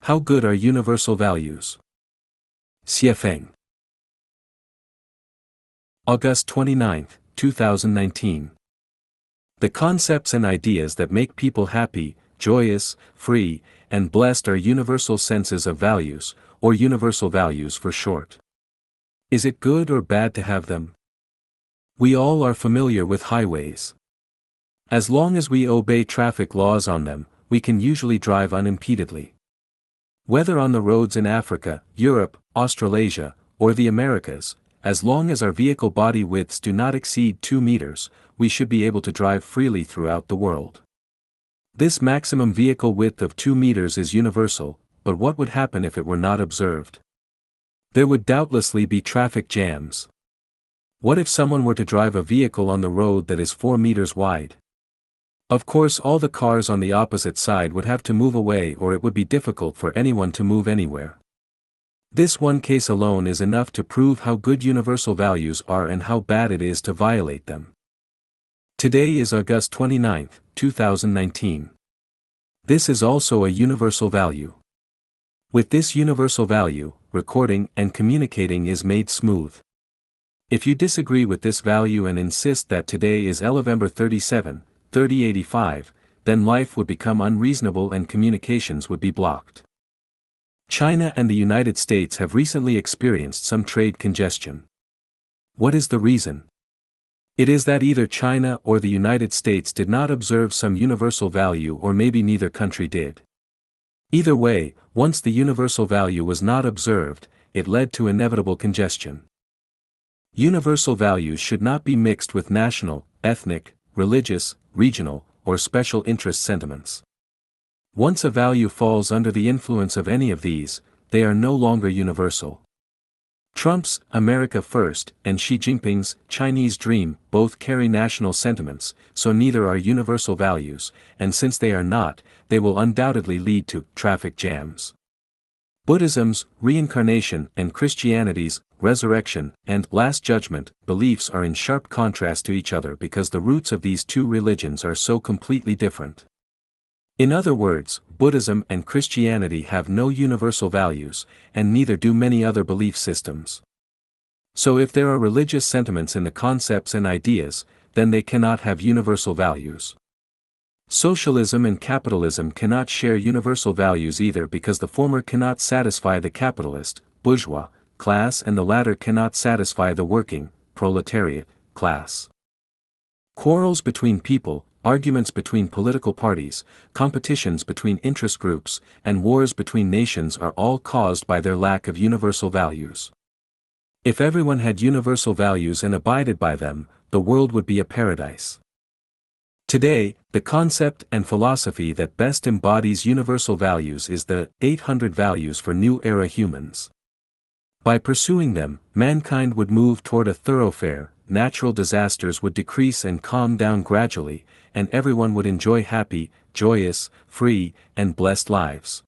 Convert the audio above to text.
How good are universal values? Xiefeng. August 29, 2019. The concepts and ideas that make people happy, joyous, free, and blessed are universal senses of values, or universal values for short. Is it good or bad to have them? We all are familiar with highways. As long as we obey traffic laws on them, we can usually drive unimpededly. Whether on the roads in Africa, Europe, Australasia, or the Americas, as long as our vehicle body widths do not exceed 2 meters, we should be able to drive freely throughout the world. This maximum vehicle width of 2 meters is universal, but what would happen if it were not observed? There would doubtlessly be traffic jams. What if someone were to drive a vehicle on the road that is 4 meters wide? Of course, all the cars on the opposite side would have to move away, or it would be difficult for anyone to move anywhere. This one case alone is enough to prove how good universal values are and how bad it is to violate them. Today is August 29, 2019. This is also a universal value. With this universal value, recording and communicating is made smooth. If you disagree with this value and insist that today is November 37, 3085, then life would become unreasonable and communications would be blocked. China and the United States have recently experienced some trade congestion. What is the reason? It is that either China or the United States did not observe some universal value, or maybe neither country did. Either way, once the universal value was not observed, it led to inevitable congestion. Universal values should not be mixed with national, ethnic, religious, regional, or special interest sentiments. Once a value falls under the influence of any of these, they are no longer universal. Trump's America First and Xi Jinping's Chinese Dream both carry national sentiments, so neither are universal values, and since they are not, they will undoubtedly lead to traffic jams. Buddhism's reincarnation and Christianity's resurrection and Last Judgment beliefs are in sharp contrast to each other because the roots of these two religions are so completely different. In other words, Buddhism and Christianity have no universal values, and neither do many other belief systems. So if there are religious sentiments in the concepts and ideas, then they cannot have universal values. Socialism and capitalism cannot share universal values either, because the former cannot satisfy the capitalist, bourgeois, class, and the latter cannot satisfy the working, proletariat, class. Quarrels between people, arguments between political parties, competitions between interest groups, and wars between nations are all caused by their lack of universal values. If everyone had universal values and abided by them, the world would be a paradise. Today, the concept and philosophy that best embodies universal values is the 800 Values for New Era Humans. By pursuing them, mankind would move toward a thoroughfare, natural disasters would decrease and calm down gradually, and everyone would enjoy happy, joyous, free, and blessed lives.